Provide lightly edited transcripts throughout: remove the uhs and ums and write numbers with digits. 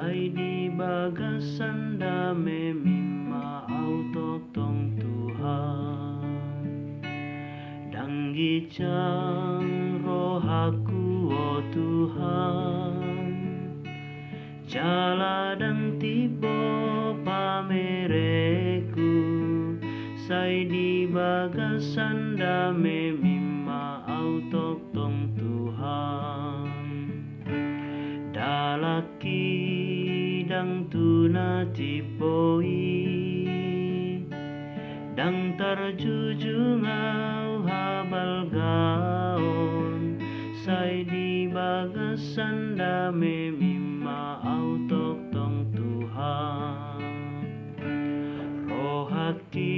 Sai di bagasan dame mimma auto tong Tuhan Danggi cang rohaku o Tuhan Jala dang tibo pamereku Sai di bagasan dame mimma auto tong Tuhan Dalaki dang tuna tipoi Dang tarjuju ngau habal gaon Sai di bagasan dame mimma autok tong Tuhan Rohaki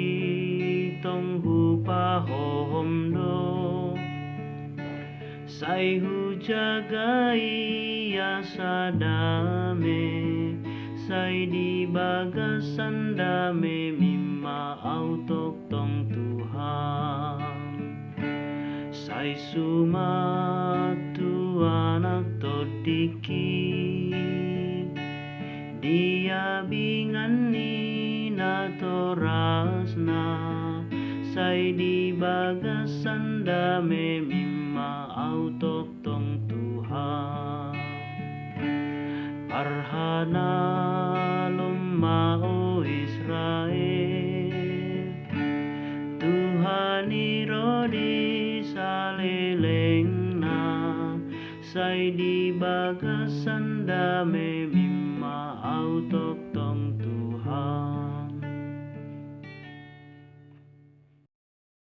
tong hupa homdo Sai hujagai asa dame Sai di bagasan dame mimma autok tong Tuhan Sai sumatu anak todiki Dia bingan ni na torasna Sai di bagasan dame mimma autok tong Tuhan Arhana lumao Israel Tuhan irodi salelengna Sai di bagasan dame mimma autok